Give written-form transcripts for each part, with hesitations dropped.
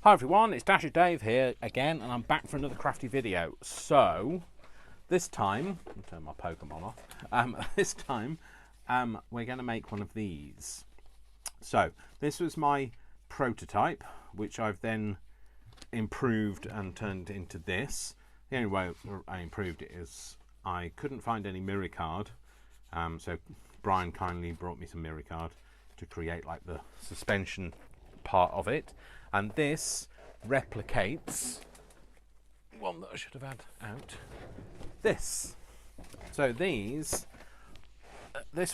Hi everyone, it's Dasher Dave here again, and I'm back for another crafty video. So, this time, I'll turn my Pokemon off. This time, we're going to make one of these. So, this was my prototype, which I've then improved and turned into this. The only way I improved it is I couldn't find any mirror card, so Brian kindly brought me some mirror card to create like the suspension part of it, and this replicates one that I should have had out. This. So this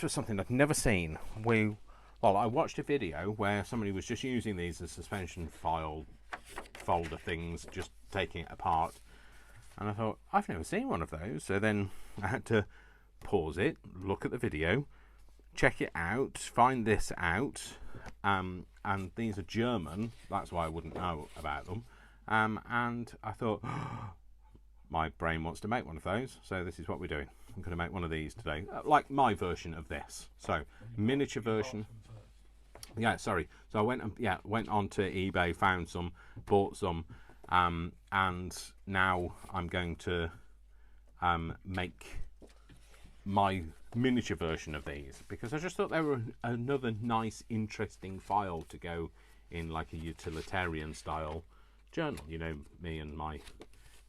was something I'd never seen. I watched a video where somebody was just using these as suspension folder things, just taking it apart, and I thought, I've never seen one of those. So then I had to pause it, look at the video, check it out, find this out, and these are German, that's why I wouldn't know about them, and I thought, my brain wants to make one of those, so this is what we're doing. I'm going to make one of these today, like my version of this. So miniature version. Yeah, sorry. So I went onto eBay, found some, bought some, and now I'm going to make my miniature version of these, because I just thought they were another nice interesting file to go in like a utilitarian style journal. You know, me and my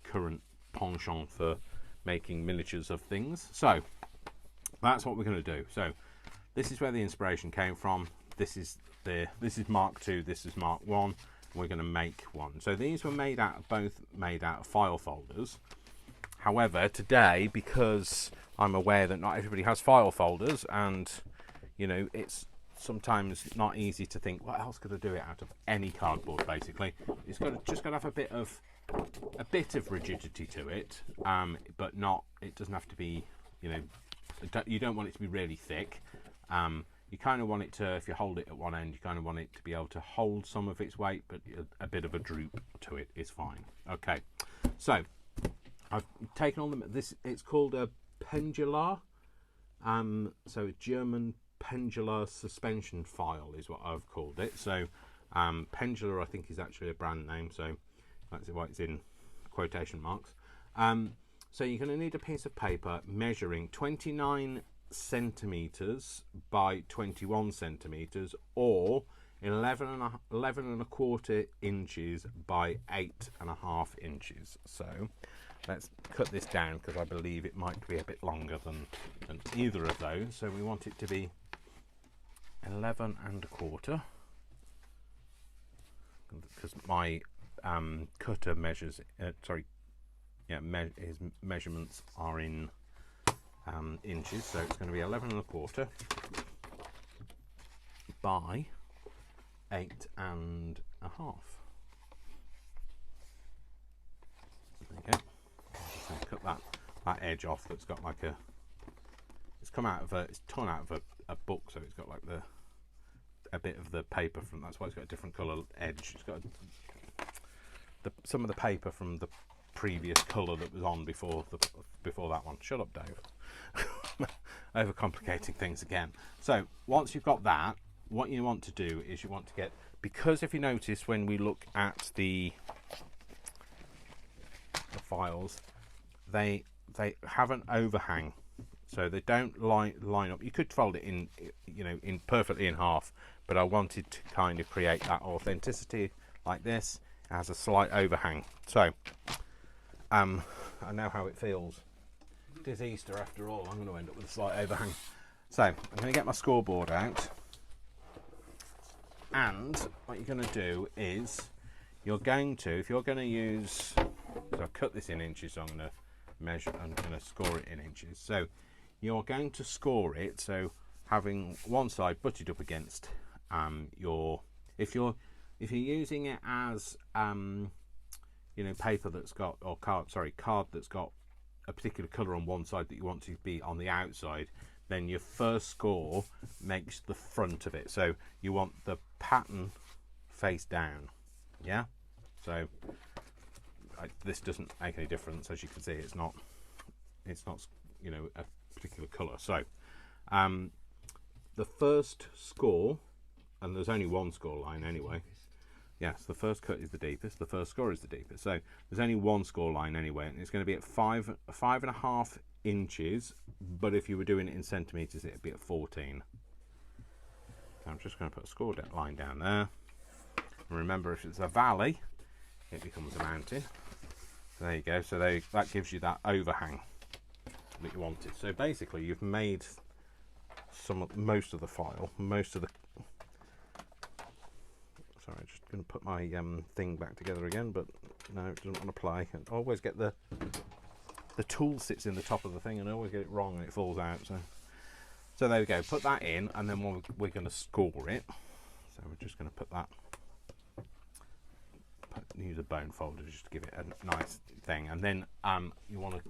current penchant for making miniatures of things. So that's what we're going to do. So this is where the inspiration came from. This is Mark II, this is Mark I. We're going to make one. So these were both made out of file folders. However, today, because I'm aware that not everybody has file folders, and you know, it's sometimes not easy to think what else could I do it out of any cardboard. Basically, it's just got to have a bit of rigidity to it, but not. It doesn't have to be. You know, you don't want it to be really thick. You kind of want it to, if you hold it at one end, you kind of want it to be able to hold some of its weight, but a bit of a droop to it is fine. Okay, so I've taken on them. It's called a Pendular. So a German Pendular suspension file is what I've called it. So Pendular, I think, is actually a brand name, so that's why it's in quotation marks. So you're going to need a piece of paper measuring 29 centimeters by 21 centimeters, or 11 and a quarter inches by 8.5 inches. So let's cut this down, because I believe it might be a bit longer than either of those. So we want it to be 11 and a quarter, because my cutter measures, his measurements are in inches. So it's going to be 11 and a quarter by 8 and a half. Okay. Cut that edge off. That's got like it's torn out of a book, so it's got like a bit of the paper from. That's why it's got a different colour edge. It's got some of the paper from the previous colour that was on before that one. Shut up, Dave. Overcomplicating things again. So once you've got that, what you want to do is you want to get, because if you notice when we look at the files, they have an overhang, so they don't line up. You could fold it in, you know, in perfectly in half, but I wanted to kind of create that authenticity like this. It has a slight overhang. So I know how it feels. It is Easter after all. I'm going to end up with a slight overhang. So I'm going to get my scoreboard out, and what you're going to do is if you're going to use, so I've cut this in inches, so I'm going to measure, I'm going to score it in inches. So you're going to score it, so having one side butted up against if you're using it as you know, paper that's got, or card that's got a particular colour on one side that you want to be on the outside, then your first score makes the front of it. So you want the pattern face down. Yeah, so this doesn't make any difference. As you can see, it's not you know, a particular colour. So the first score, and there's only one score line anyway, Yes, the first cut is the deepest, the first score is the deepest. So there's only one score line anyway, and it's going to be at 5.5 inches, but if you were doing it in centimetres, it'd be at 14. So I'm just going to put a score line down there. And remember, if it's a valley, it becomes a mountain. So there you go. So that gives you that overhang that you wanted. So basically, you've made most of the file, Sorry, I'm just going to put my thing back together again, but no, it doesn't want to play. I always get the tool sits in the top of the thing, and I always get it wrong and it falls out. So there we go. Put that in, and then we're going to score it. So we're just going to put that. Use a bone folder just to give it a nice thing, and then you want to,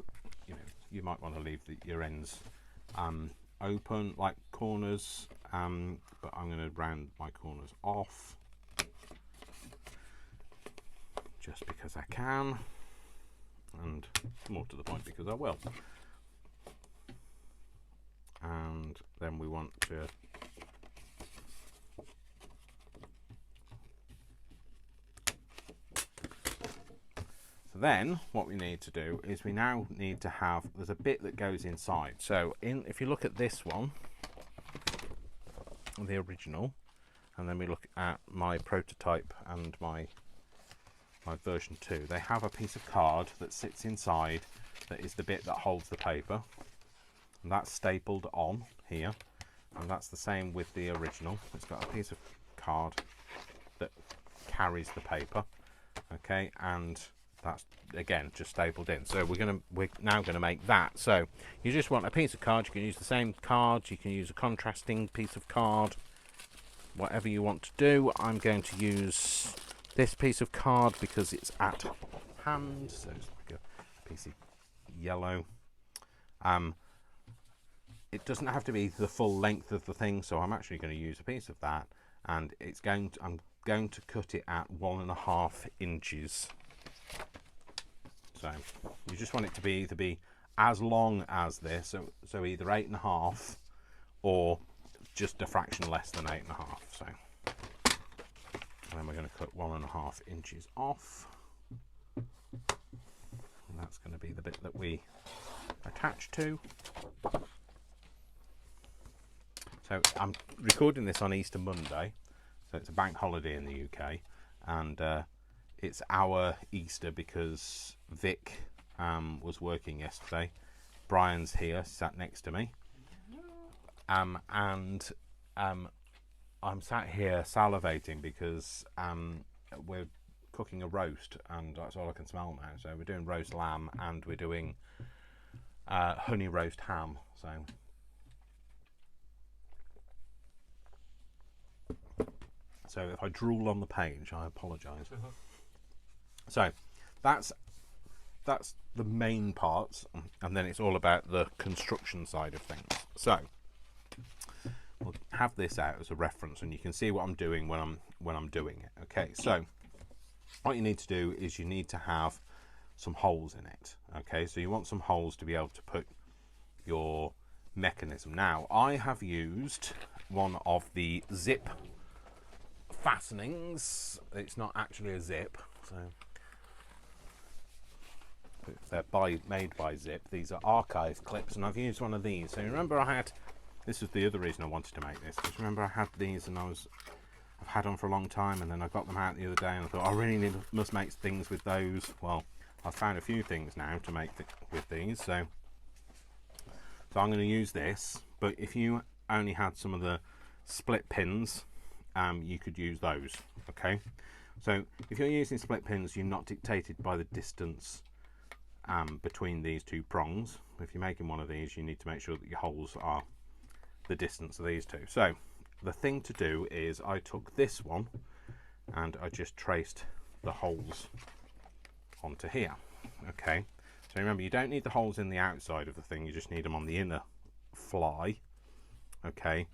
you might want to leave your ends open, like corners, but I'm going to round my corners off just because I can, and more to the point because I will. And then we want to then what we need to do is we now need to have, there's a bit that goes inside. So if you look at this one, the original, and then we look at my prototype and my version 2, they have a piece of card that sits inside that is the bit that holds the paper, and that's stapled on here, and that's the same with the original. It's got a piece of card that carries the paper, okay, and that's again just stapled in. So we're now going to make that. So you just want a piece of card. You can use the same card, you can use a contrasting piece of card, whatever you want to do. I'm going to use this piece of card because it's at hand, so it's like a piece of yellow. It doesn't have to be the full length of the thing, so I'm actually going to use a piece of that, and I'm going to cut it at 1.5 inches. So you just want it to either be as long as this, so either 8.5 or just a fraction less than 8.5. So, and then we're going to cut 1.5 inches off, and that's going to be the bit that we attach to. So I'm recording this on Easter Monday, so it's a bank holiday in the UK, and it's our Easter because Vic was working yesterday. Brian's here, sat next to me, and I'm sat here salivating because we're cooking a roast, and that's all I can smell now. So we're doing roast lamb, and we're doing honey roast ham. So if I drool on the page, I apologise. So that's the main parts, and then it's all about the construction side of things. So we'll have this out as a reference, and you can see what I'm doing when I'm doing it. Okay, so what you need to do is you need to have some holes in it. Okay, so you want some holes to be able to put your mechanism. Now I have used one of the zip fastenings. It's not actually a zip, so they're made by Zip. These are archive clips, and I've used one of these. So remember, this was the other reason I wanted to make this, because remember I had these, and I've had them for a long time, and then I got them out the other day, and I thought I really must make things with those. Well, I've found a few things now to make with these, so I'm going to use this. But if you only had some of the split pins, you could use those. Okay, so if you're using split pins, you're not dictated by the distance between these two prongs. If you're making one of these, you need to make sure that your holes are the distance of these two. So the thing to do is I took this one and I just traced the holes onto here. Okay, so remember, you don't need the holes in the outside of the thing, you just need them on the inner fly. Okay,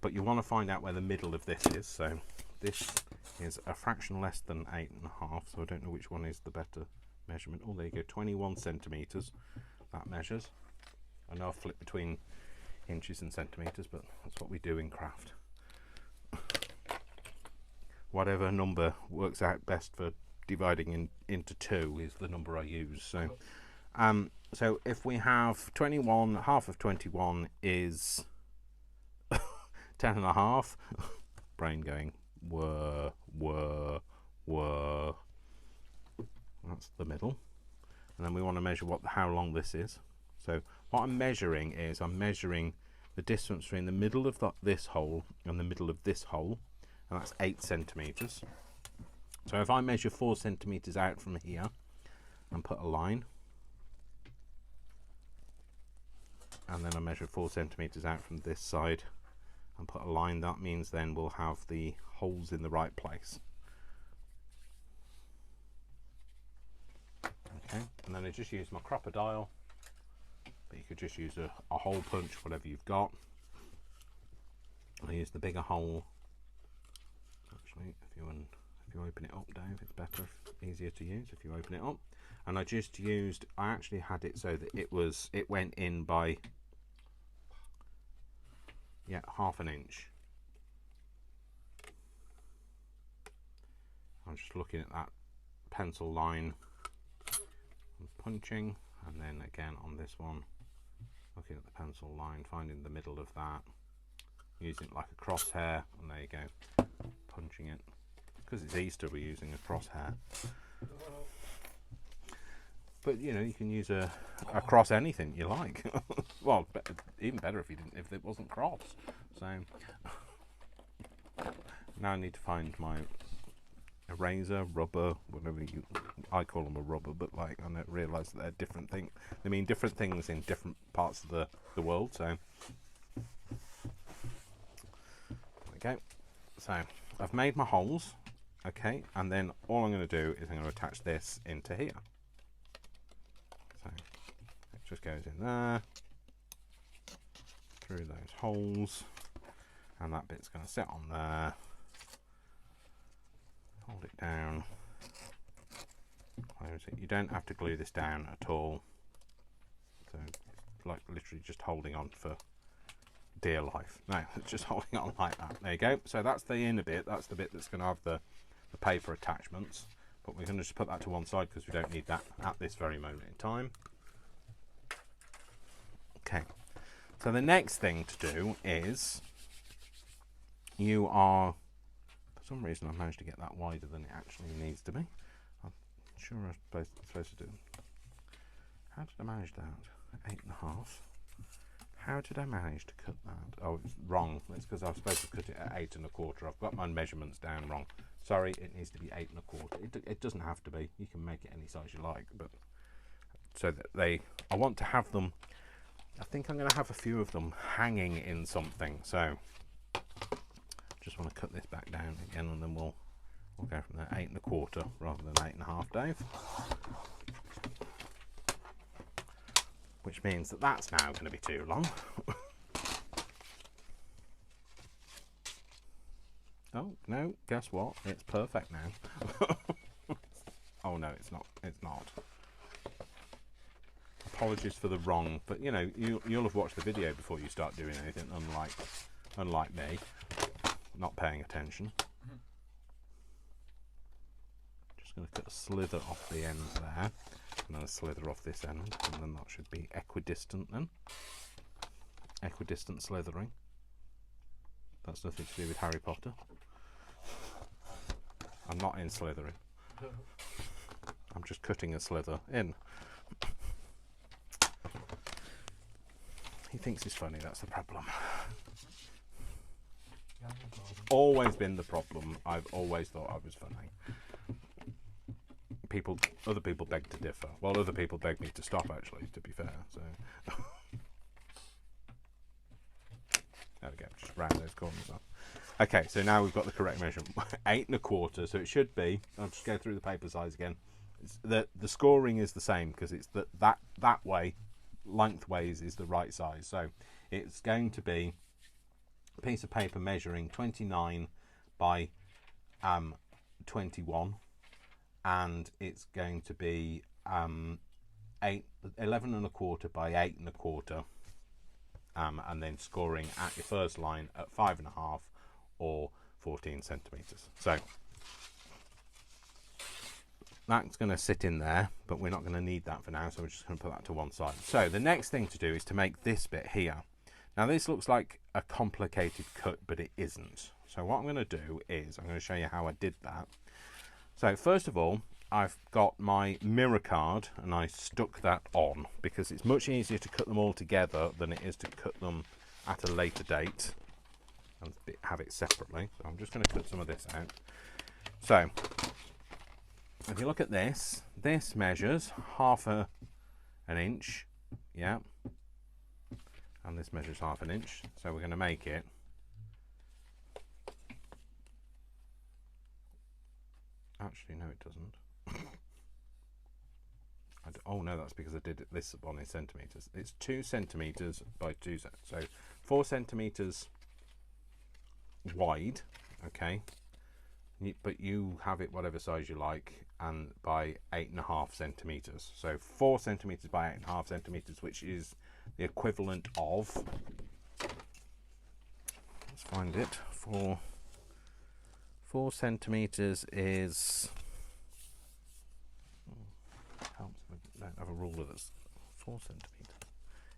but you want to find out where the middle of this is. So this is a fraction less than 8.5, so I don't know which one is the better measurement. Oh, there you go, 21 centimeters that measures. I know I flip between inches and centimeters, but that's what we do in craft. whatever number works out best for dividing into 2 is the number I use. So if we have 21, half of 21 is 10 and a half. Brain going whir. That's the middle. And then we want to measure how long this is. So what I'm measuring is the distance between the middle of this hole and the middle of this hole, and that's 8 centimeters. So if I measure 4 centimeters out from here and put a line, and then I measure 4 centimeters out from this side and put a line, that means then we'll have the holes in the right place. Okay, and then I just use my crocodile, but you could just use a hole punch, whatever you've got. I use the bigger hole. Actually, if you open it up, Dave, it's better, easier to use if you open it up. And I actually had it so that it went in by half an inch. I'm just looking at that pencil line and punching, and then again on this one looking at the pencil line, finding the middle of that, using it like a crosshair, and there you go, punching it. Because it's Easter, we're using a crosshair. But you know, you can use across anything you like. Well, even better if it wasn't cross. So now I need to find my eraser, rubber, whatever I call them a rubber, but like I realise that they're different things. They mean different things in different parts of the world. So there we go. So I've made my holes. Okay, and then all I'm going to do is I'm going to attach this into here. So it just goes in there, through those holes, and that bit's going to sit on there. Hold it down, close it. You don't have to glue this down at all. So it's like literally just holding on for dear life. No, it's just holding on like that. There you go. So that's the inner bit. That's the bit that's going to have the paper attachments, but we're going to just put that to one side because we don't need that at this very moment in time. Okay, so the next thing to do is for some reason I managed to get that wider than it actually needs to be. I'm sure I'm supposed to do. How did I manage that? 8.5. How did I manage to cut that? Oh, it's wrong. It's because I was supposed to cut it at 8 1/4. I've got my measurements down wrong. Sorry, it needs to be 8 1/4. It doesn't have to be. You can make it any size you like, but so that I want to have them. I think I'm going to have a few of them hanging in something. So just want to cut this back down again, and then we'll go from there. 8 1/4 rather than 8.5, Dave. Which means that that's now going to be too long. Oh, no, guess what? It's perfect now. Oh, no, it's not. It's not. Apologies for the wrong, but you know, you'll have watched the video before you start doing anything, unlike me, not paying attention. Just going to cut a slither off the end there, and then a slither off this end, and then that should be equidistant then. Equidistant slithering. That's nothing to do with Harry Potter. I'm not in slithering. I'm just cutting a slither in. He thinks he's funny, that's the problem. Always been the problem. I've always thought I was funny. Other people beg to differ. Well, other people beg me to stop, actually, to be fair. So there we go, just round those corners up. Okay, so now we've got the correct measurement. 8 1/4, so it should be, I'll just go through the paper size again. The scoring is the same because it's that way, lengthways is the right size. So it's going to be a piece of paper measuring 29 by 21, and it's going to be 11 1/4 by 8 1/4, and then scoring at your first line at 5.5 or 14 centimetres. So that's going to sit in there, but we're not going to need that for now, so we're just going to put that to one side. So the next thing to do is to make this bit here. Now this looks like a complicated cut, but it isn't. So what I'm going to do is I'm going to show you how I did that. So first of all, I've got my mirror card and I stuck that on because it's much easier to cut them all together than it is to cut them at a later date and have it separately. So I'm just going to cut some of this out. So if you look at this, this measures an inch, yeah, and this measures ½ inch. So we're going to make it actually, no, it doesn't. Oh no, that's because I did this one in centimeters. It's 2 centimeters by 2 centimeters, so 4 centimeters wide, okay, but you have it whatever size you like, and by 8.5 centimeters, so 4 centimeters by 8.5 centimeters, which is the equivalent of, let's find it, 4 centimeters is, helps if I don't have a ruler that's 4 centimeters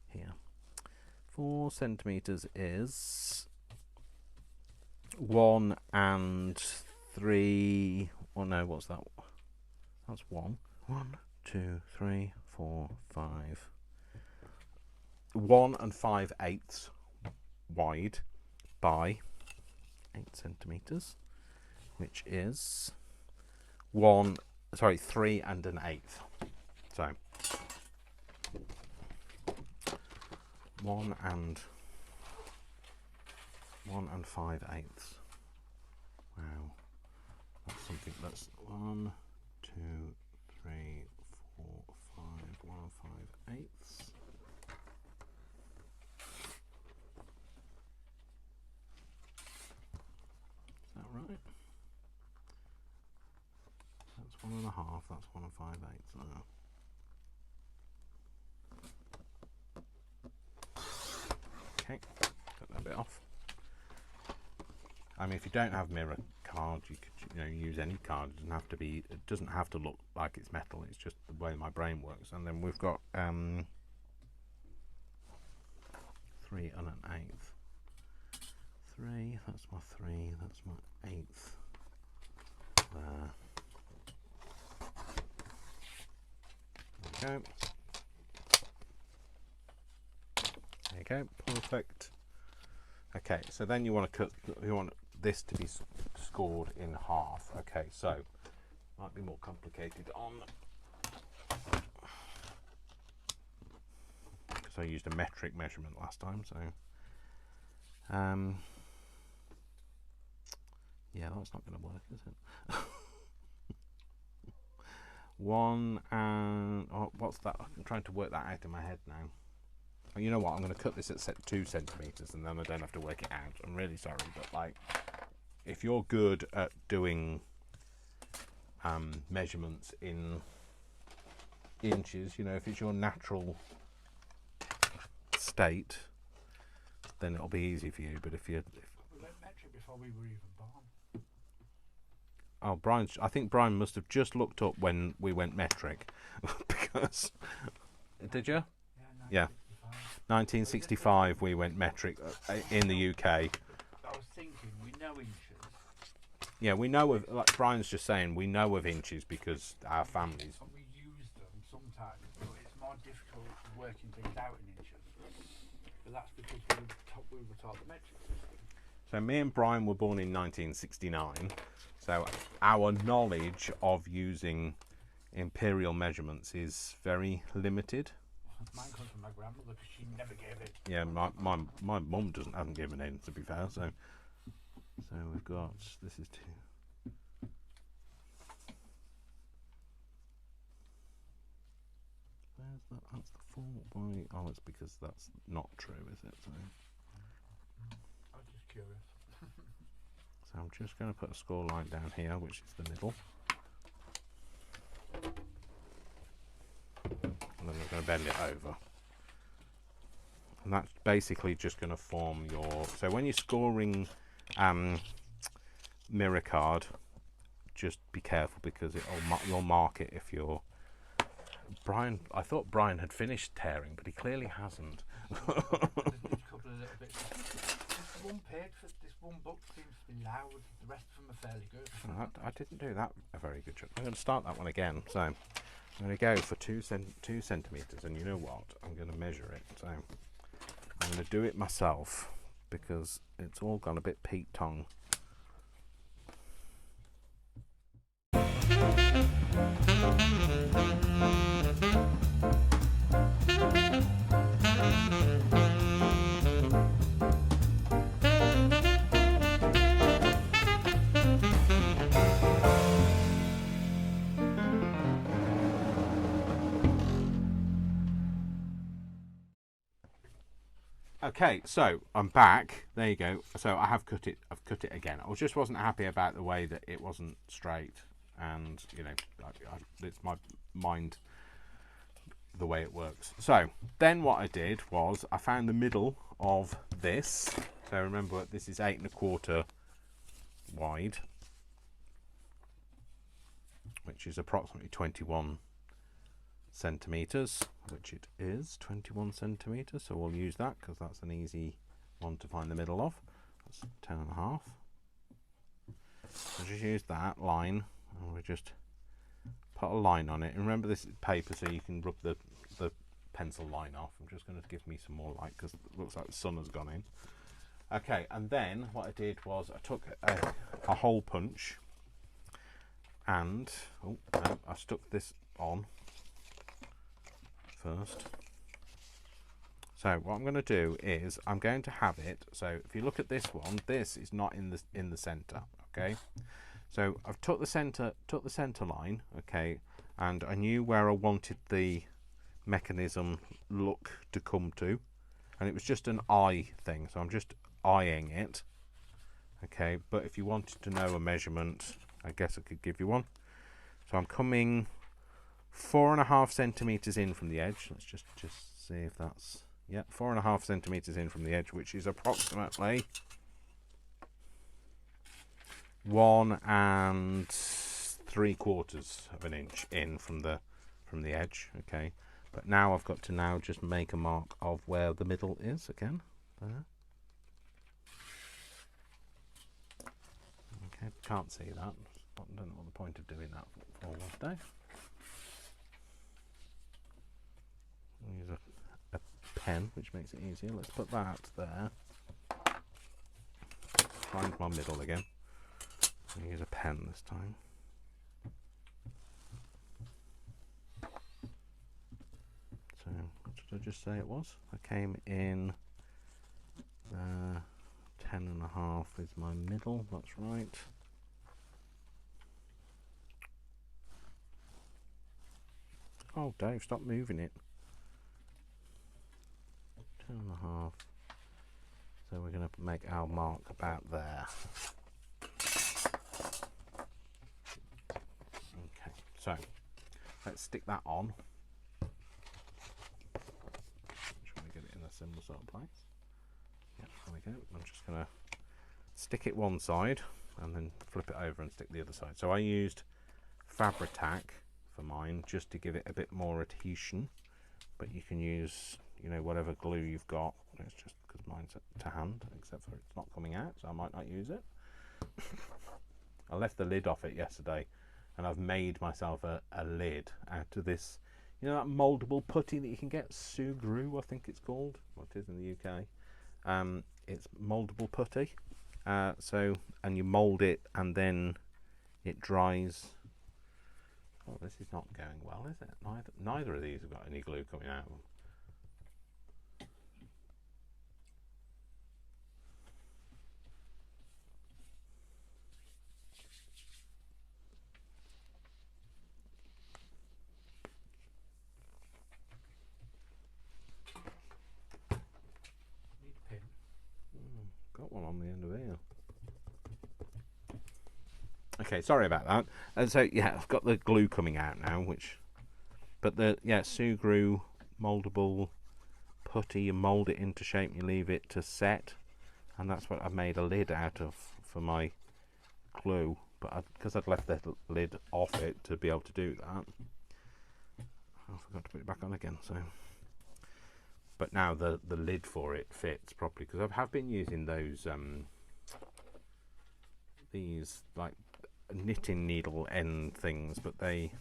here. 4 centimeters is 1 and 3. Oh no, what's that? That's 1. 1, 2, 3, 4, 5. 1 and 5/8 wide by 8 centimeters, which is 3 and an 1/8. So 1 and 5/8. Wow, that's something. That's 1, 2, 3, 4, 5. 1 and 5/8. Is that right? That's 1 1/2. That's 1 and 5/8. Oh. Okay, cut that bit off. I mean, if you don't have mirror card, you could use any card. It doesn't have to look like it's metal. It's just the way my brain works. And then we've got 3 and an 1/8. 3. That's my 3. That's my 1/8. There. There you go. There you go. Perfect. Okay, so then you want this to be scored in half. Okay, so might be more complicated on, because I used a metric measurement last time. So yeah, that's not going to work, is it? 1 and what's that? I'm trying to work that out in my head now. Oh, you know what? I'm going to cut this at 2 centimeters, and then I don't have to work it out. I'm really sorry, but like, if you're good at doing measurements in inches, if it's your natural state, then it'll be easy for you. But if you, we went metric before we were even born. Oh, I think Brian must have just looked up when we went metric, because did you? Yeah. 1965 we went metric in the UK. I was thinking, we know inches. Yeah, we know of, like Brian's just saying, we know of inches because our families. And we use them sometimes, but it's more difficult working things out in inches. But that's because we were taught the metric system. So me and Brian were born in 1969, so our knowledge of using imperial measurements is very limited. Mine comes from my grandmother because she never gave it. Yeah, my mum hasn't given in, to be fair. So we've got, this is 2. Where's that? That's the 4. Why? Oh, it's because that's not true, is it? So I was just curious. So I'm just going to put a score line down here, which is the middle. And then we're going to bend it over. And that's basically just going to form your... So when you're scoring mirror card, just be careful because you'll mark it if you're... Brian, I thought Brian had finished tearing, but he clearly hasn't. There's a couple of little bits. This one page for this one book seems to be loud. The rest of them are fairly good. I didn't do that a very good job. I'm going to start that one again. So I'm going to go for 2 centimeters, and you know what? I'm going to measure it. So I'm going to do it myself because it's all gone a bit Pete Tong. Okay, so I'm back. There you go. So I have cut it. I've cut it again. I just wasn't happy about the way that it wasn't straight, and you know, it's my mind, the way it works. So then what I did was I found the middle of this. So remember, this is 8 1/4 wide, which is approximately 21 centimeters, which it is 21 centimeters, so we'll use that because that's an easy one to find the middle of. That's 10.5. So just use that line and we just put a line on it, and remember this is paper so you can rub the pencil line off. I'm just going to give me some more light because it looks like the sun has gone in. Okay, and then what I did was I took a hole punch and I stuck this on first. So what I'm going to do is I'm going to have it, so if you look at this one, this is not in the center. Okay, so I've took the center line, okay, and I knew where I wanted the mechanism look to come to, and it was just an eye thing, so I'm just eyeing it. Okay, but if you wanted to know a measurement, I guess I could give you one. So I'm coming 4.5 centimeters in from the edge. Let's just see if that's, yeah, 4.5 centimeters in from the edge, which is approximately 1 3/4 inch in from the edge. Okay, but now I've got to just make a mark of where the middle is again. There. Okay, can't see that. I don't know what the point of doing that for was, Dave. I'll use a pen, which makes it easier. Let's put that there. Find my middle again. I'll use a pen this time. So, what did I just say it was? I came in 10.5 is my middle, that's right. Oh, Dave, stop moving it. 10.5. So we're going to make our mark about there. Okay, so let's stick that on. Try to get it in a similar sort of place. Yeah, there we go. I'm just going to stick it one side and then flip it over and stick the other side. So I used Fabri-Tac for mine just to give it a bit more adhesion, but you can use, you know, whatever glue you've got. It's just because mine's to hand, except for it's not coming out, so I might not use it. I left the lid off it yesterday, and I've made myself a lid out of this, you know, that mouldable putty that you can get, Sugru, I think it's called, what it is in the UK. It's mouldable putty, so, and you mould it and then it dries. Oh, this is not going well, is it? Neither of these have got any glue coming out of them. Need a pin. Got one on the end of here. Okay, sorry about that. And so yeah, I've got the glue coming out now, but the Sugru mouldable putty, you mould it into shape, you leave it to set, and that's what I've made a lid out of for my glue, but because I'd left the lid off it to be able to do that, I forgot to put it back on again. So, but now the lid for it fits properly, because I have been using those these like knitting needle end things, but they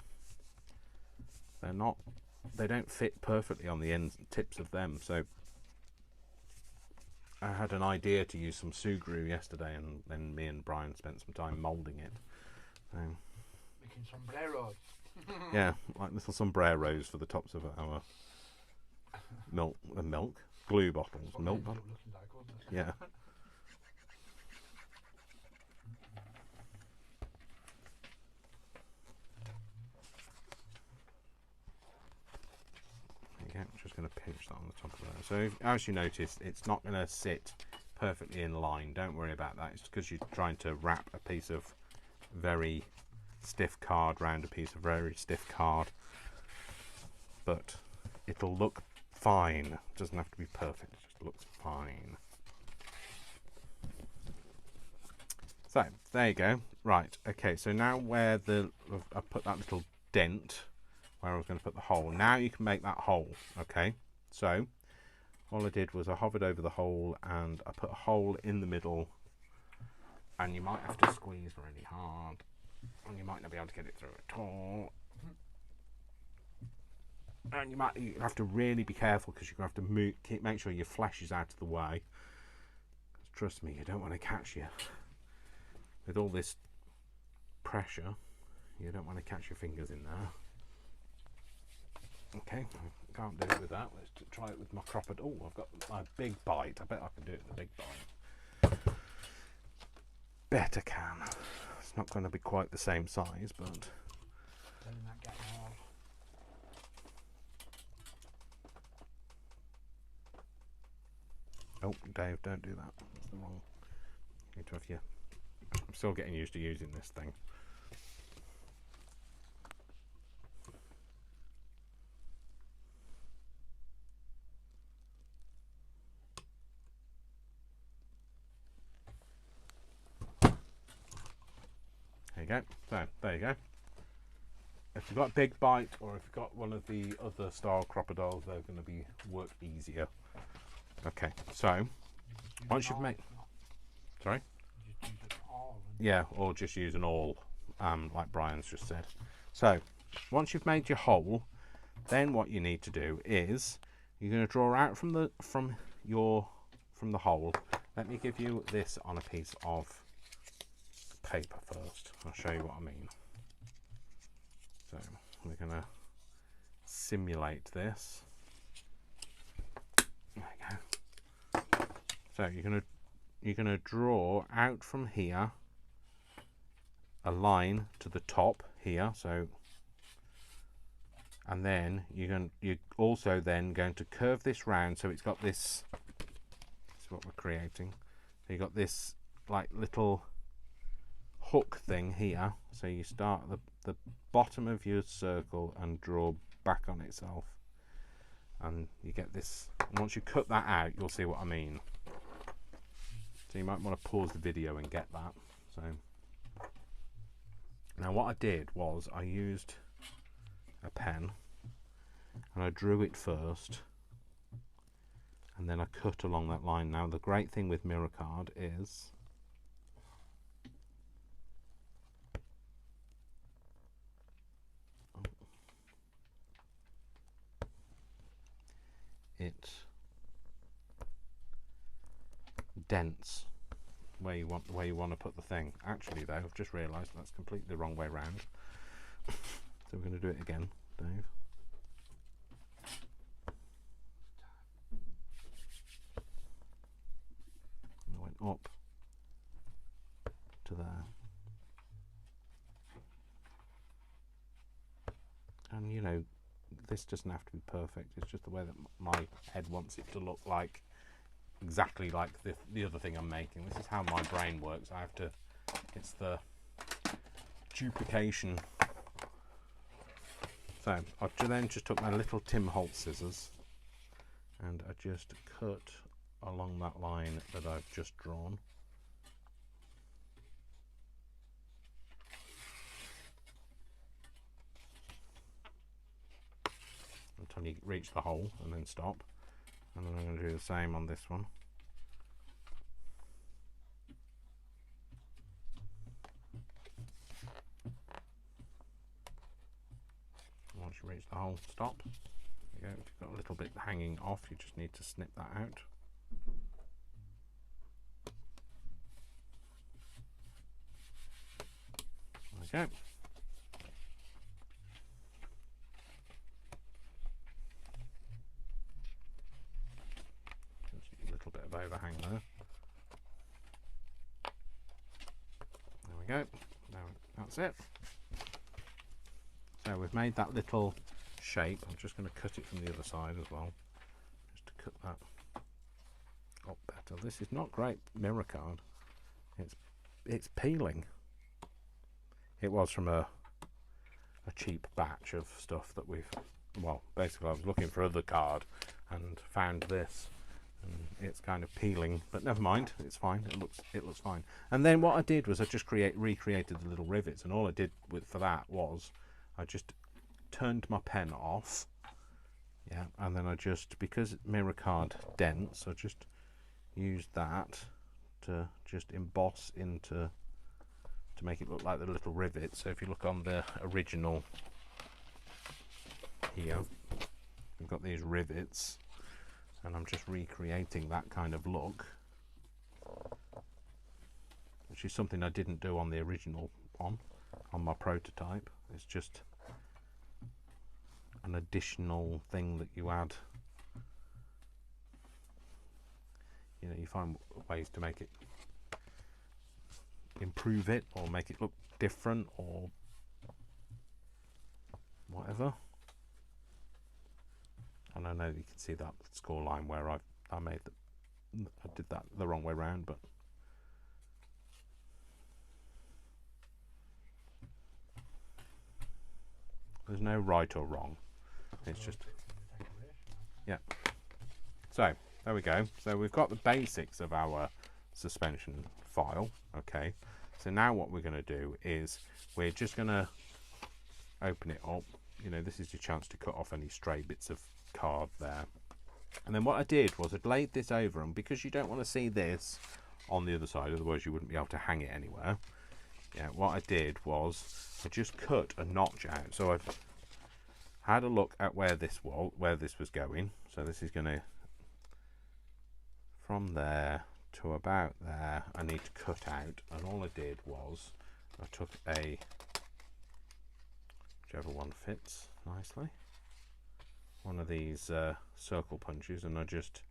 don't fit perfectly on the ends and tips of them. So I had an idea to use some Sugru yesterday, and then me and Brian spent some time moulding it. So, Making sombreros. yeah, like little sombreros for the tops of our milk glue bottles. What Milk they ended up bottles. looking like, wasn't it? Yeah. Okay, I'm just going to pinch that on the top of there. So as you notice, it's not going to sit perfectly in line. Don't worry about that. It's because you're trying to wrap a piece of very stiff card round a piece of very stiff card. But it'll look fine. It doesn't have to be perfect. It just looks fine. So there you go. Right. Okay. So now where I put that little dent where I was going to put the hole. Now you can make that hole. Okay. So all I did was I hovered over the hole and I put a hole in the middle. And you might have to squeeze really hard, and you might not be able to get it through at all. And you have to really be careful, because you're going to have to make sure your flesh is out of the way. Trust me, you don't want to catch you. With all this pressure, you don't want to catch your fingers in there. Okay, I can't do it with that. Let's try it with my crop. Oh, I've got my big bite. I bet I can do it with the big bite. Bet I can. It's not going to be quite the same size, but... Letting that get hard. Oh, Dave, don't do that. That's the wrong... You need to have your... I'm still getting used to using this thing. There you go. So, there you go. If you've got a big bite, or if you've got one of the other style crocodiles, they're going to be work easier. Okay, so once you've made... Sorry? Just use an awl. Yeah, or just use an awl, like Brian's just said. So, once you've made your hole, then what you need to do is you're going to draw out from the hole. Let me give you this on a piece of paper first. I'll show you what I mean. So we're going to simulate this. There you go. So you're going to draw out from here a line to the top here. So, and then you're also then going to curve this round, so it's got this. This is what we're creating. So you got this like little hook thing here. So you start at the bottom of your circle and draw back on itself, and you get this. And once you cut that out, you'll see what I mean. So you might want to pause the video and get that. So now what I did was I used a pen and I drew it first, and then I cut along that line. Now the great thing with mirror card is it dents where you want to put the thing. Actually though, I've just realised that's completely the wrong way round. So we're going to do it again, Dave. I went up to there. And you know, this doesn't have to be perfect. It's just the way that my head wants it to look like, exactly like the other thing I'm making. This is how my brain works. I have to, it's the duplication. So I then just took my little Tim Holtz scissors and I just cut along that line that I've just drawn. when you reach the hole, and then stop. And then I'm going to do the same on this one. Once you reach the hole, stop. There you go. If you've got a little bit hanging off, you just need to snip that out. There we go. Just a little bit of overhang there. There we go. Now that's it. So we've made that little shape. I'm just going to cut it from the other side as well, just to cut that up better. This is not great mirror card. It's peeling. It was from a cheap batch of stuff that we've, well, basically I was looking for other card and found this, and it's kind of peeling, but never mind, it's fine. It looks fine. And then what I did was I just recreated the little rivets, and all I did for that was I just turned my pen off, yeah, and then I just, because mirror card dense, I just used that to just emboss into, to make it look like the little rivets. So if you look on the original here, we've got these rivets, and I'm just recreating that kind of look, which is something I didn't do on the original on my prototype. It's just an additional thing that you add. You know, you find ways to make it, improve it, or make it look different, or whatever. And I know you can see that score line where I did that the wrong way around, but there's no right or wrong. It's just, yeah. So there we go. So we've got the basics of our suspension file. Okay. So now what we're going to do is we're just going to open it up. You know, this is your chance to cut off any stray bits of card there. And then what I did was I'd laid this over, and because you don't want to see this on the other side, otherwise you wouldn't be able to hang it anywhere. Yeah, what I did was I just cut a notch out. So I've had a look at where this was going. So this is going to, from there to about there, I need to cut out, and all I did was I took whichever one fits nicely, one of these circle punches, and I just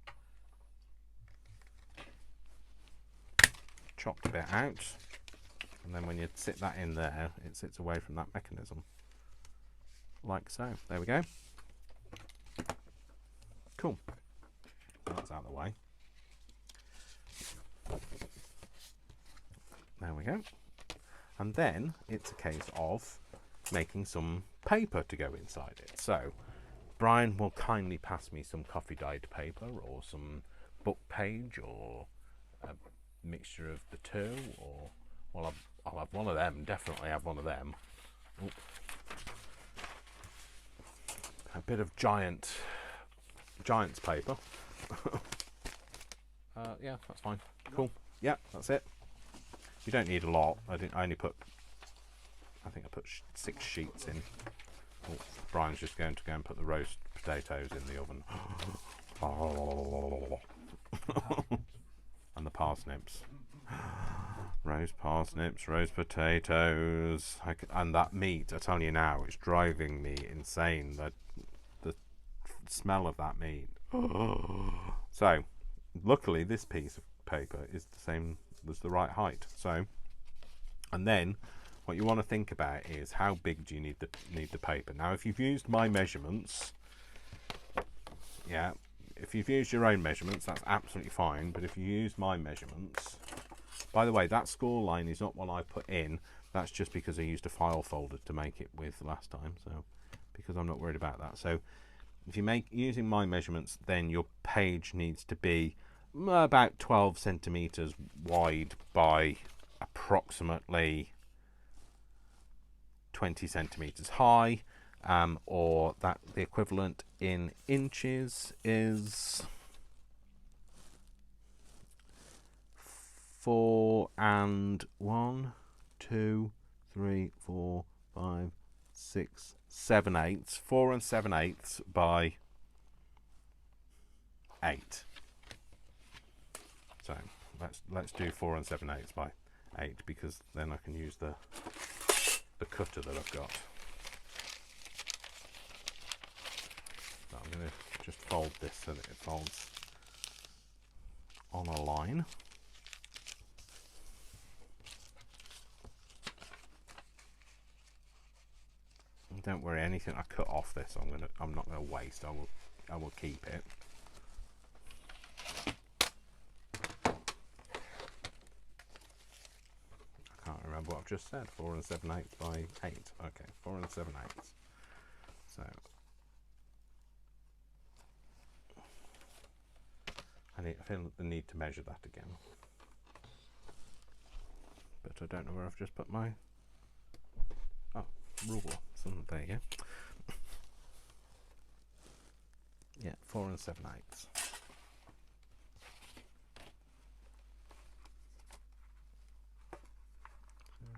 chopped a bit out, and then when you sit that in there, it sits away from that mechanism, like so. There we go. Cool. That's out of the way. There we go. And then it's a case of making some paper to go inside it. So Brian will kindly pass me some coffee dyed paper, or some book page, or a mixture of the two, or, well, I'll have one of them, definitely have one of them. Oop. A bit of giant's paper. Yeah, that's fine. Cool. Yeah, that's it. You don't need a lot. I think I put 6 sheets in. Oh, Brian's just going to go and put the roast potatoes in the oven. And the parsnips. Roast parsnips, roast potatoes, and that meat, I tell you now, it's driving me insane, the smell of that meat. So luckily this piece of paper is the same, was the right height. So, and then what you want to think about is how big do you need the paper. Now if you've used my measurements, yeah, if you've used your own measurements, that's absolutely fine, but if you use my measurements, by the way, that score line is not one I put in, that's just because I used a file folder to make it with last time, so because I'm not worried about that. So if you make using my measurements, then your page needs to be about 12 centimeters wide by approximately 20 centimeters high, or that the equivalent in inches is 4 and 1, 2, 3, 4, 5, 6, 7 eighths. 4 and 7 eighths by 8. So let's do 4 and 7 eighths by 8, because then I can use the cutter that I've got. So I'm going to just fold this so that it folds on a line. And don't worry, anything I cut off this, I'm not going to waste. I will keep it. I can't remember what I've just said. 4 and 7 eighths by 8. Okay, 4 and 7 eighths. So I feel the need to measure that again, but I don't know where I've just put my ruler. So there you go. Yeah, 4 and 7 eighths.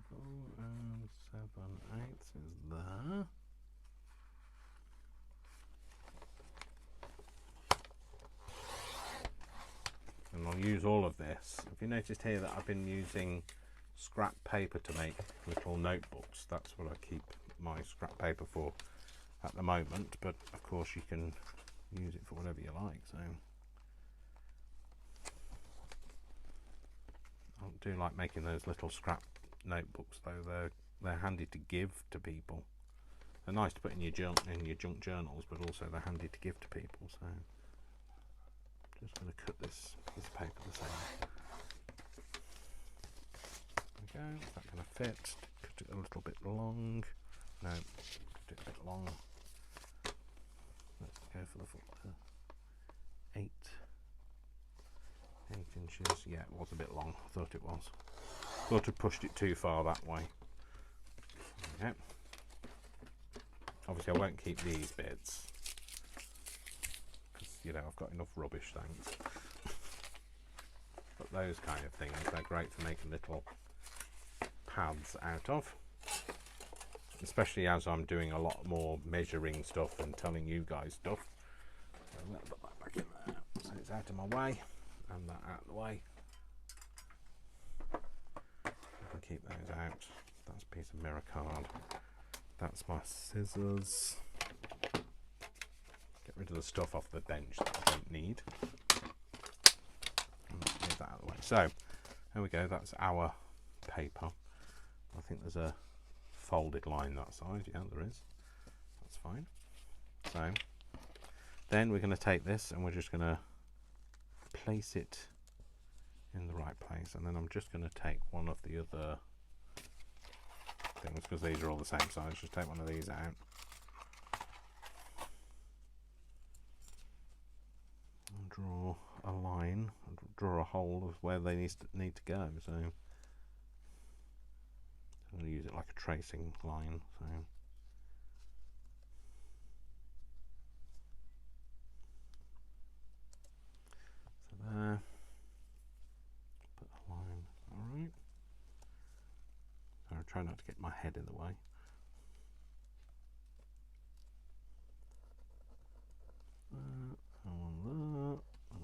4 and 7 eighths is there. And I'll use all of this. Have you noticed here that I've been using scrap paper to make little notebooks? That's what I keep my scrap paper for at the moment, but of course you can use it for whatever you like. So I do like making those little scrap notebooks, though. They're handy to give to people. They're nice to put in your junk journals, but also they're handy to give to people. So just going to cut this paper the same. There we go. Is that going to fit? Cut it a little bit long. No, cut it a bit long. Let's go for the full 8 inches. Yeah, it was a bit long. I thought it was. Thought I pushed it too far that way. Okay. Obviously, I won't keep these bits, because I've got enough rubbish, thanks. But those kind of things, they're great for making little pads out of, especially as I'm doing a lot more measuring stuff and telling you guys stuff. So I'm going to put that back in there so it's out of my way, and that out of the way. I can keep those out. That's a piece of mirror card. That's my scissors. Get rid of the stuff off the bench that I don't need. Move that out of the way. So, there we go. That's our paper. I think there's a folded line that side. Yeah, there is. That's fine. So, then we're going to take this and we're just going to place it in the right place. And then I'm just going to take one of the other things, because these are all the same size. Just take one of these out. And draw a line, draw a hole of where they need to go. So I'm going to use it like a tracing line. So there, put a line. All right. So I'll try not to get my head in the way. There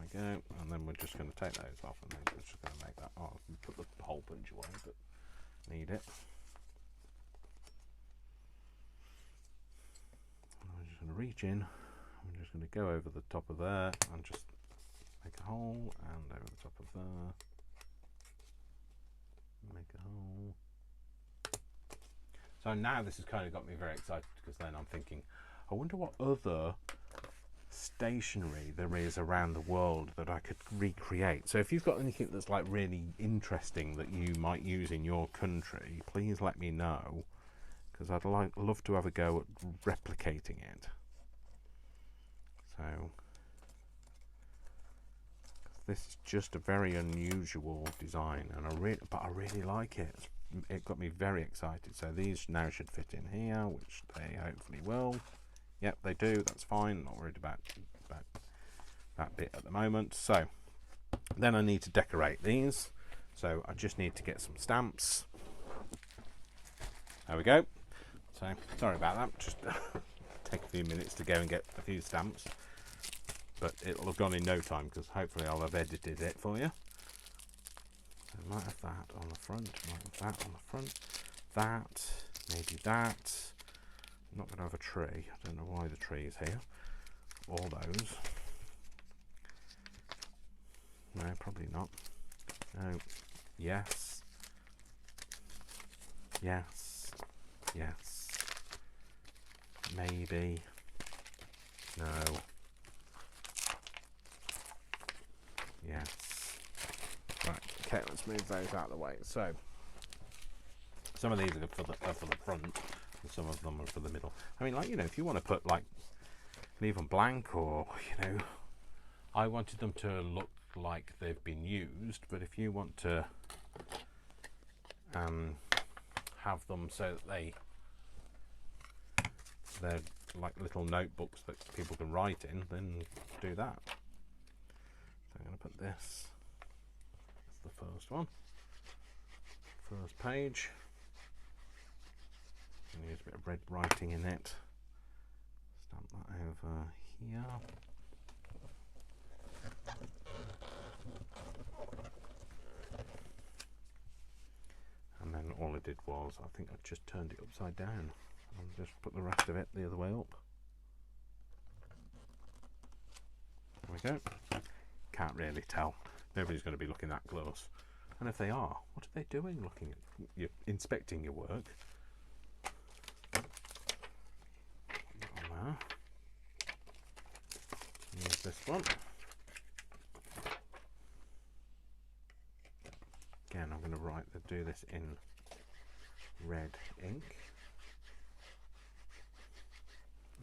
we go, and then we're just going to take those off, and then we're just going to make that. Oh, put the hole punch away, but need it. And I'm just going to reach in. I'm just going to go over the top of there and just make a hole, and over the top of there, make a hole. So now this has kind of got me very excited, because then I'm thinking, I wonder what other stationery there is around the world that I could recreate. So if you've got anything that's like really interesting that you might use in your country, please let me know, because I'd love to have a go at replicating it. So this is just a very unusual design, and I really like it. It's it got me very excited. So these now should fit in here, which they hopefully will. Yep, they do. That's fine. Not worried about that bit at the moment. So then I need to decorate these. So I just need to get some stamps. There we go. So sorry about that. Just take a few minutes to go and get a few stamps. But it'll have gone in no time because hopefully I'll have edited it for you. So I might have that on the front, might have that on the front, that, maybe that. I'm not going to have a tree. I don't know why the tree is here. All those. No, probably not. No. Yes. Yes. Yes. Maybe. No. Yes. Right. Okay. Let's move those out of the way. So some of these are for the front, and some of them are for the middle. I mean, like, you know, if you want to put like leave them blank, or you know, I wanted them to look like they've been used. But if you want to have them so that they're like little notebooks that people can write in, then do that. So I'm going to put this as the first one, first page, and use a bit of red writing in it. Stamp that over here. And then all I did was, I think I just turned it upside down and just put the rest of it the other way up. There we go. Can't really tell. Nobody's going to be looking that close. And if they are, what are they doing looking at you, inspecting your work? On there. Use this one. Again, I'm going to do this in red ink.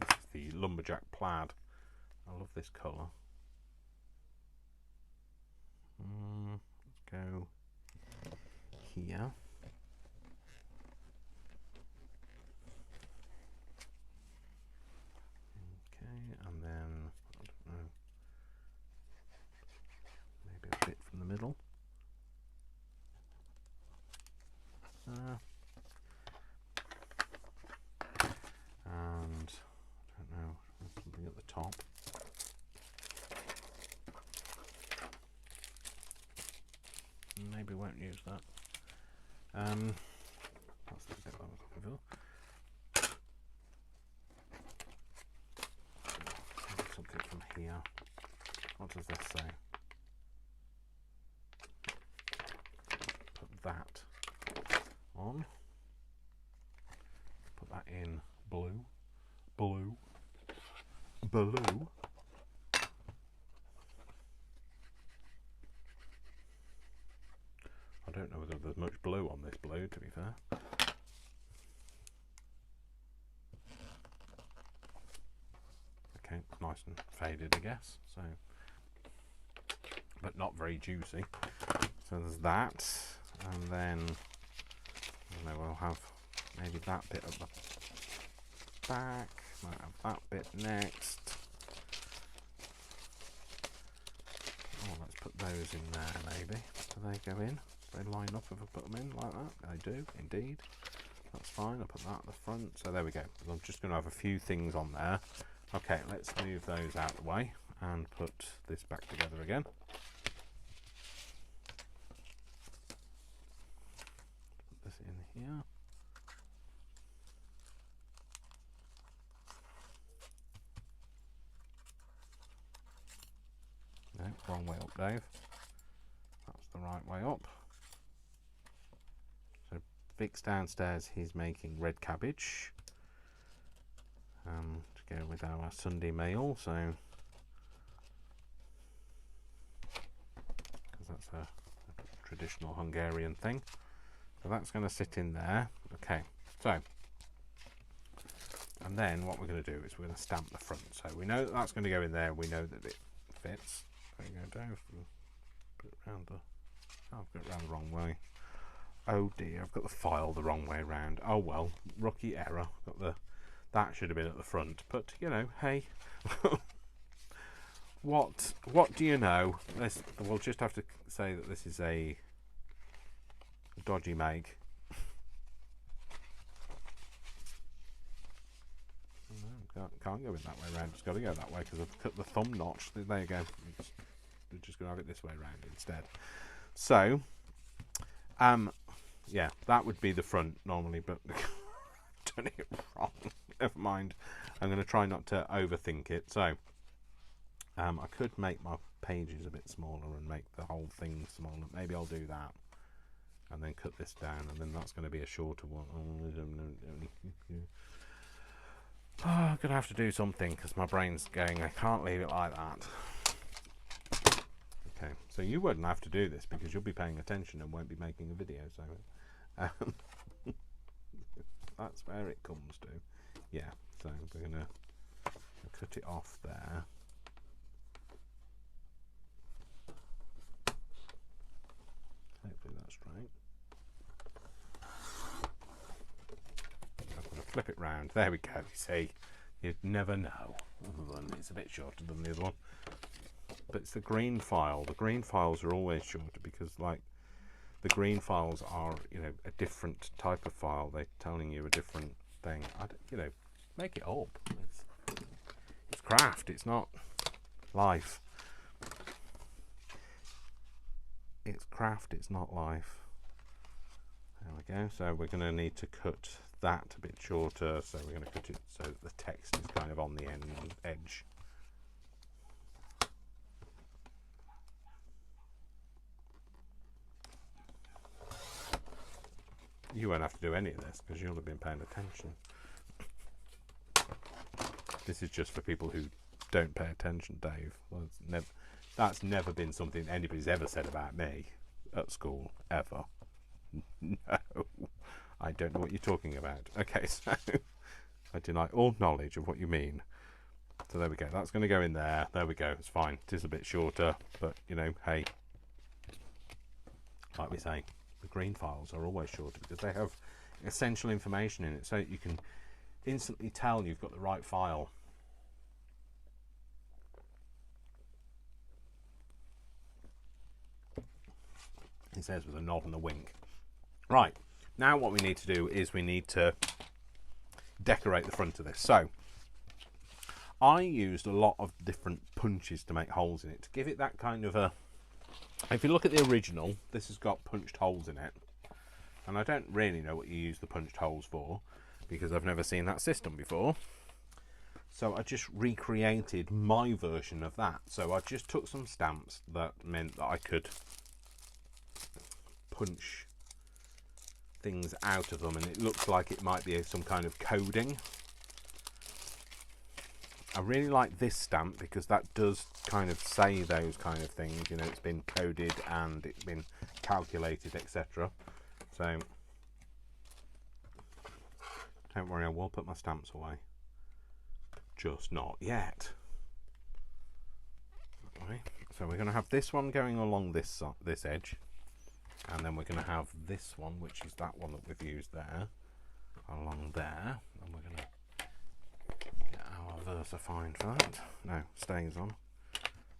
This is the lumberjack plaid. I love this colour. Let's go here. Okay, and then I don't know, maybe a bit from the middle. And I don't know, something at the top. Maybe won't use that. That's the bit I was looking for. Something from here. What does this say? Put that on. Put that in blue. Blue. Blue. I don't know whether there's much blue on this blue, to be fair. Okay, it's nice and faded, I guess. So, but not very juicy. So there's that, and then I don't know, we'll have maybe that bit at the back. Might have that bit next. Oh, let's put those in there, maybe. Do they go in? They line up if I put them in like that? I do, indeed. That's fine. I'll put that at the front. So there we go. I'm just going to have a few things on there. Okay, let's move those out of the way and put this back together again. Put this in here. No, wrong way up, Dave. That's the right way up. So Vic's downstairs, he's making red cabbage to go with our Sunday meal. So, because that's a traditional Hungarian thing. So that's going to sit in there. Okay, so, and then what we're going to do is we're going to stamp the front. So we know that that's going to go in there. We know that it fits. There you go, Dave. Put it round the. Oh, I've got it round the wrong way. Oh dear, I've got the file the wrong way around. Oh well, rookie error. That should have been at the front, but you know, hey. What do you know? We'll just have to say that this is a dodgy make. Can't go in that way around. It's got to go that way because I've cut the thumb notch. There you go. We're just going to have it this way around instead. So, yeah, that would be the front normally, but done it wrong. Never mind. I'm going to try not to overthink it. So, I could make my pages a bit smaller and make the whole thing smaller. Maybe I'll do that. And then cut this down, and then that's going to be a shorter one. Oh, I'm going to have to do something because my brain's going, I can't leave it like that. Okay, so you wouldn't have to do this because you'll be paying attention and won't be making a video, so that's where it comes to. Yeah, so we're going to cut it off there. Hopefully that's straight. I'm going to flip it round. There we go. You see, you'd never know. Other than it's a bit shorter than the other one. But it's the green file. The green files are always shorter because, like, the green files are, you know, a different type of file. They're telling you a different thing. You know, make it up. It's craft. It's not life. It's craft. It's not life. There we go. So we're going to need to cut that a bit shorter. So we're going to cut it so that the text is kind of on the edge. You won't have to do any of this because you'll have been paying attention. This is just for people who don't pay attention, Dave. Well, that's never been something anybody's ever said about me at school, ever. No, I don't know what you're talking about. Okay, so I deny all knowledge of what you mean. So there we go. That's going to go in there. There we go. It's fine. It is a bit shorter, but, you know, hey, like we say, the green files are always shorter because they have essential information in it, so you can instantly tell you've got the right file. He says with a nod and a wink. Right, now what we need to do is we need to decorate the front of this. So I used a lot of different punches to make holes in it to give it that kind of a... If you look at the original, this has got punched holes in it. And I don't really know what you use the punched holes for because I've never seen that system before. So I just recreated my version of that. So I just took some stamps that meant that I could punch things out of them, and it looks like it might be some kind of coding. I really like this stamp because that does kind of say those kind of things, you know, it's been coded and it's been calculated, etc. So don't worry, I will put my stamps away, just not yet. Okay, so we're going to have this one going along this edge, and then we're going to have this one, which is that one that we've used there, along there, and we're going to get our VersaFine for that. No, stays on.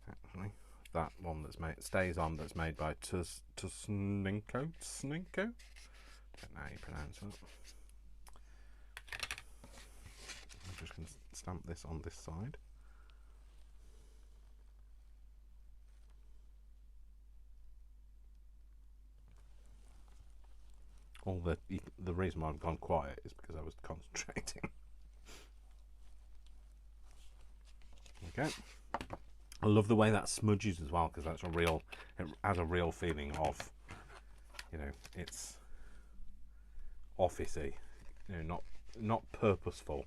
Actually, that one that's made stays on. That's made by Tusninko. Snинko. Don't know how you pronounce it. I'm just going to stamp this on this side. All the reason why I've gone quiet is because I was concentrating. Okay. I love the way that smudges as well, because that's a real, it has a real feeling of, you know, it's officey, you know, not purposeful.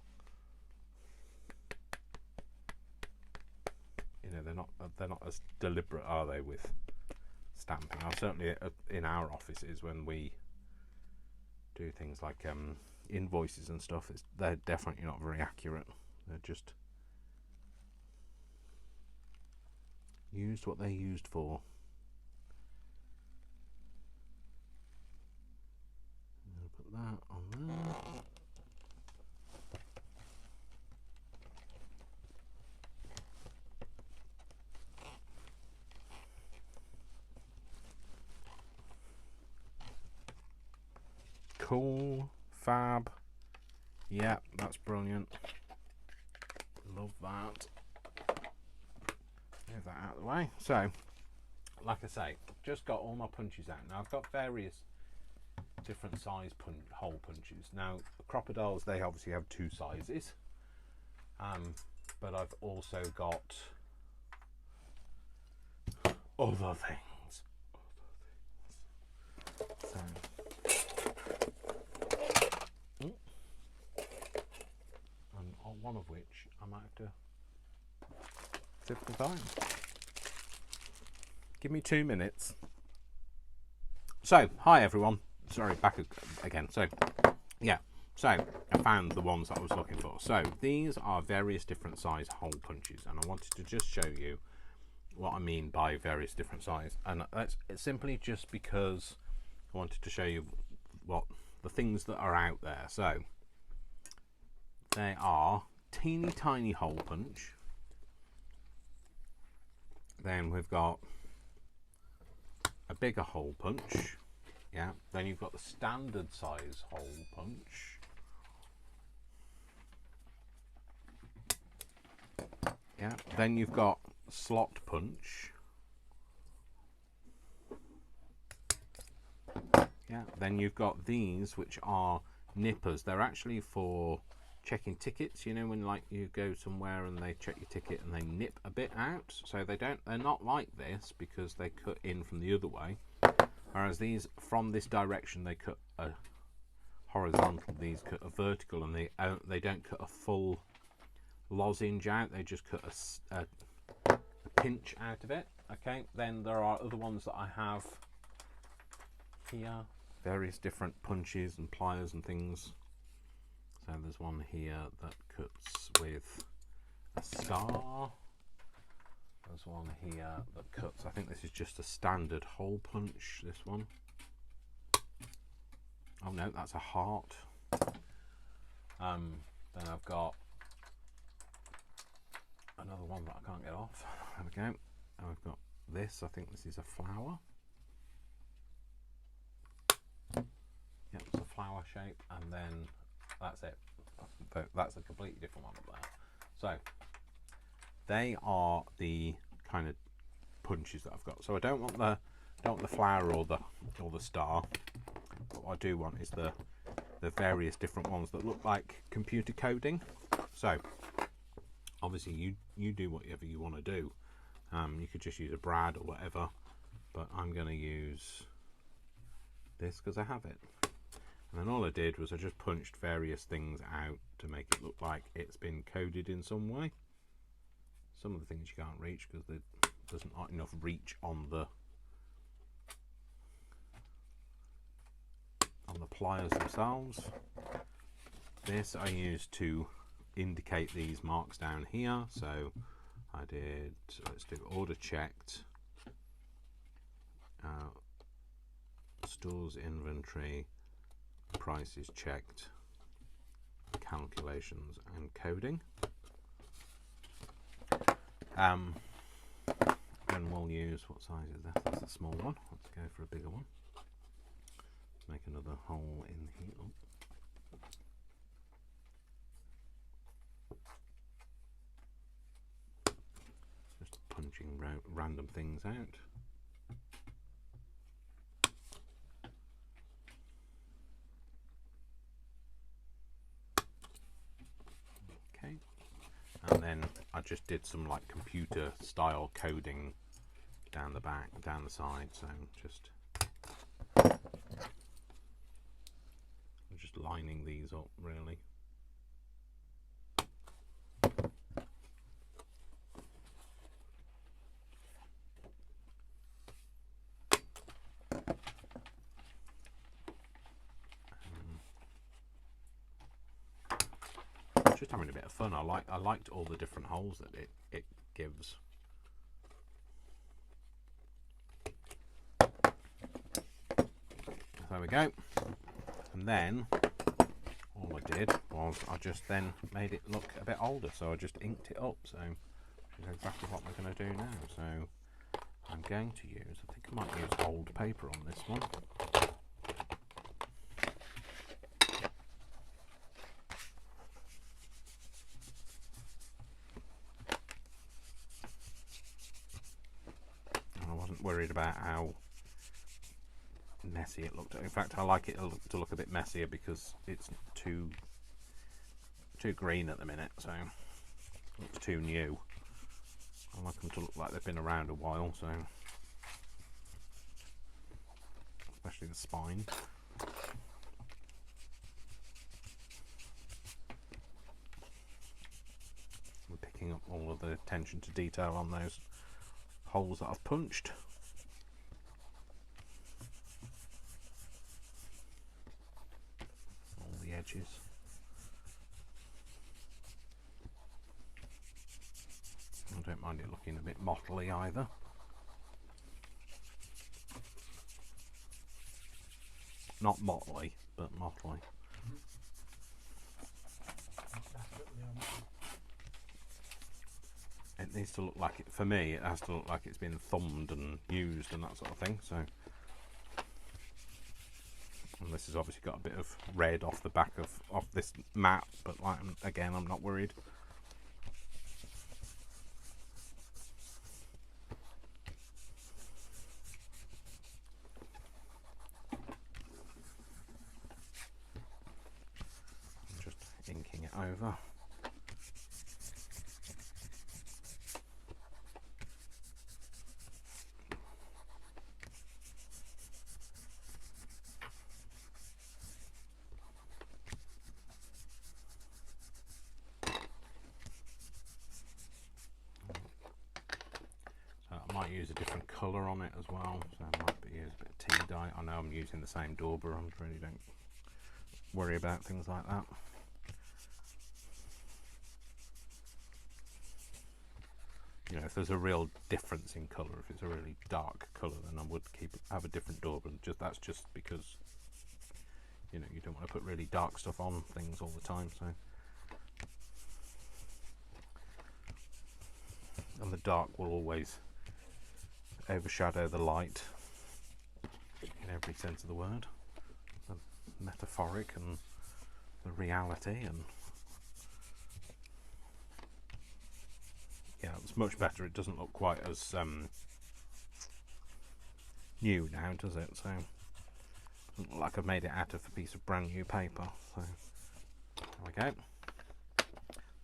You know, they're not as deliberate, are they, with stamping? Now, certainly in our offices when we do things like invoices and stuff, they're definitely not very accurate. They're just used what they're used for. Cool, fab. Yeah, that's brilliant. Love that. Move that out of the way. So, like I say, just got all my punches out. Now I've got various different size hole punches. Now the crocodiles, they obviously have two sizes, but I've also got other things. So, and one of which I might have to zip the time. Give me 2 minutes. So, hi everyone. Sorry, back again. So, yeah. So, I found the ones that I was looking for. So, these are various different size hole punches, and I wanted to just show you what I mean by various different size. And that's simply just because I wanted to show you what the things that are out there. So, they are teeny tiny hole punch. Then we've got a bigger hole punch. Yeah. Then you've got the standard size hole punch. Yeah. Then you've got slot punch. Yeah. Then you've got these, which are nippers. They're actually for checking tickets. You know, when like you go somewhere and they check your ticket and they nip a bit out. So they're not like this because they cut in from the other way. Whereas these, from this direction, they cut a horizontal. These cut a vertical, and they don't cut a full lozenge out. They just cut a pinch out of it. Okay. Then there are other ones that I have here, various different punches and pliers and things. So there's one here that cuts with a star. There's one here that cuts, I think this is just a standard hole punch, this one. Oh no, that's a heart. Then I've got another one that I can't get off. There we go. And I've got this, I think this is a flower. Yep, it's a flower shape, and then that's it. That's a completely different one up there. So they are the kind of punches that I've got. So I don't want the flower or the star. But what I do want is the various different ones that look like computer coding. So obviously you do whatever you want to do. You could just use a brad or whatever, but I'm going to use this because I have it. And then all I did was I just punched various things out to make it look like it's been coded in some way. Some of the things you can't reach because there's not enough reach on the pliers themselves. This I used to indicate these marks down here. So I did, let's do order checked, stores inventory, prices checked, calculations and coding. And we'll use, what size is that? That's a small one. Let's go for a bigger one. Make another hole in here. Just punching random things out. Okay, and then I just did some like computer style coding down the back, down the side, so just lining these up really. Just having a bit of fun. I liked all the different holes that it gives. There we go. And then all I did was I just then made it look a bit older, so I just inked it up. So which is exactly what we're going to do now. So I'm going to use, I think I might use old paper on this one. about how messy it looked. In fact, I like it to look a bit messier because it's too green at the minute, so it looks too new. I like them to look like they've been around a while, so especially the spine. We're picking up all of the attention to detail on those holes that I've punched. All the edges. I don't mind it looking a bit mottly either. Not motley, but motley. It needs to look like it, for me, it has to look like it's been thumbed and used and that sort of thing. So, and this has obviously got a bit of red off the back of this mat, but like, again, I'm not worried. I'm just inking it over. I might use a different colour on it as well, so I might use a bit of tea dye. I know I'm using the same dauber, I really don't worry about things like that. You know, if there's a real difference in colour, if it's a really dark colour, then I would have a different dauber. That's just because, you know, you don't want to put really dark stuff on things all the time. So, and the dark will always overshadow the light in every sense of the word, the metaphoric and the reality. And yeah, it's much better. It doesn't look quite as new now, does it? So it doesn't look like I've made it out of a piece of brand new paper. So there we go.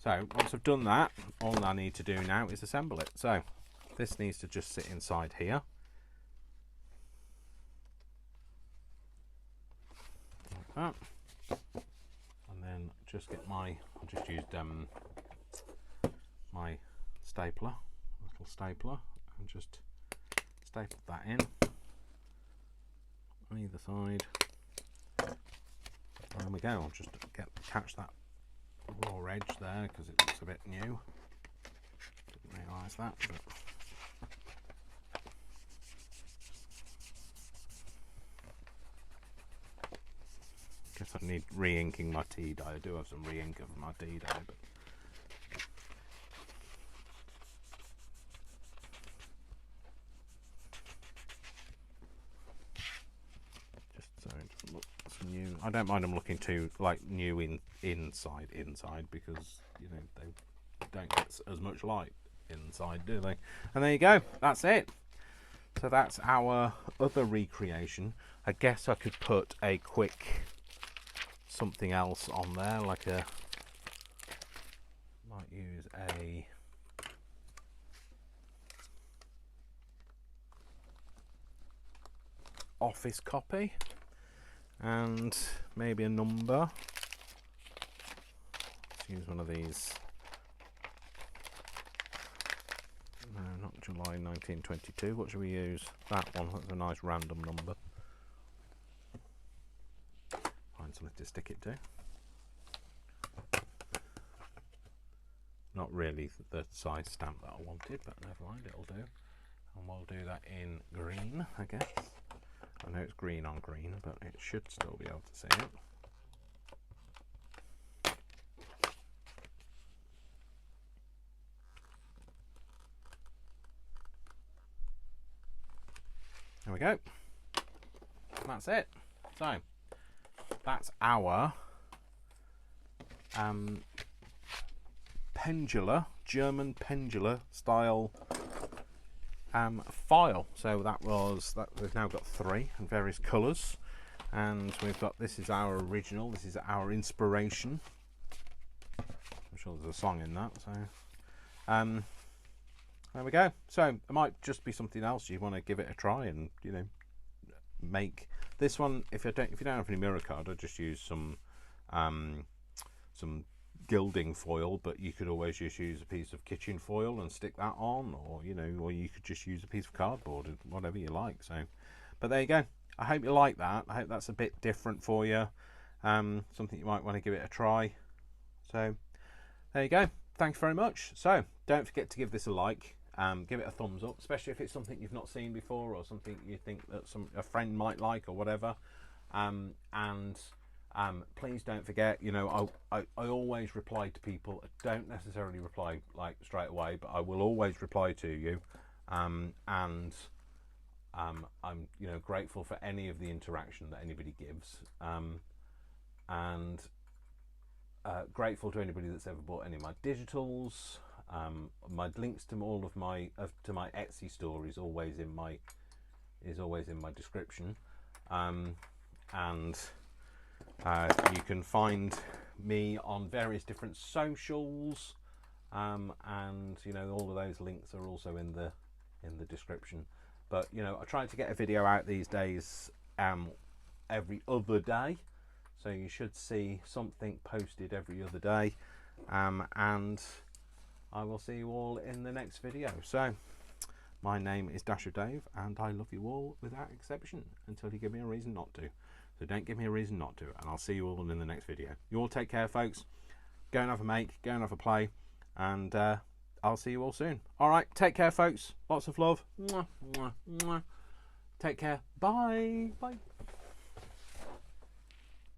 So once I've done that, all I need to do now is assemble it. So this needs to just sit inside here. Like that. And then just get I just used my stapler, little stapler, and just staple that in on either side. And there we go. I'll just catch that raw edge there because it looks a bit new. Didn't realise that, but guess I need re-inking my tea dye. I do have some re-ink of my tea dye, but just so it looks new. I don't mind them looking too like new inside because, you know, they don't get as much light inside, do they? And there you go. That's it. So that's our other recreation. I guess I could put a quick something else on there, like might use a office copy and maybe a number. Let's use one of these. No, not July 1922. What should we use? That one. That's a nice random number. Find something to stick it to. Not really the size stamp that I wanted, but never mind, it'll do. And we'll do that in green, I guess. I know it's green on green, but it should still be able to see it. There we go. And that's it. So that's our Pendular, German Pendular style file. So we've now got 3 in various colours, and we've got, this is our original, this is our inspiration. I'm sure there's a song in that. So there we go. So it might just be something else you want to give it a try, and make this one. If you don't have any mirror card, I'll just use some gilding foil, but you could always just use a piece of kitchen foil and stick that on, or or you could just use a piece of cardboard, whatever you like. So, but there you go. I hope you like that. I hope that's a bit different for you. Something you might want to give it a try. So there you go. Thanks very much. So don't forget to give this a like. Give it a thumbs up, especially if it's something you've not seen before, or something you think that a friend might like, or whatever. And please don't forget, I always reply to people. I don't necessarily reply like straight away, but I will always reply to you. And I'm grateful for any of the interaction that anybody gives. And grateful to anybody that's ever bought any of my digitals. My links to all of my Etsy store is always in my description. And you can find me on various different socials, and all of those links are also in the description. But I try to get a video out these days every other day, so you should see something posted every other day, and I will see you all in the next video. So my name is Dasher Dave, and I love you all without exception, until you give me a reason not to. So don't give me a reason not to, and I'll see you all in the next video. You all take care, folks. Go and have a make, go and have a play, and I'll see you all soon. All right, take care, folks. Lots of love. Mwah, mwah, mwah. Take care. Bye. Bye.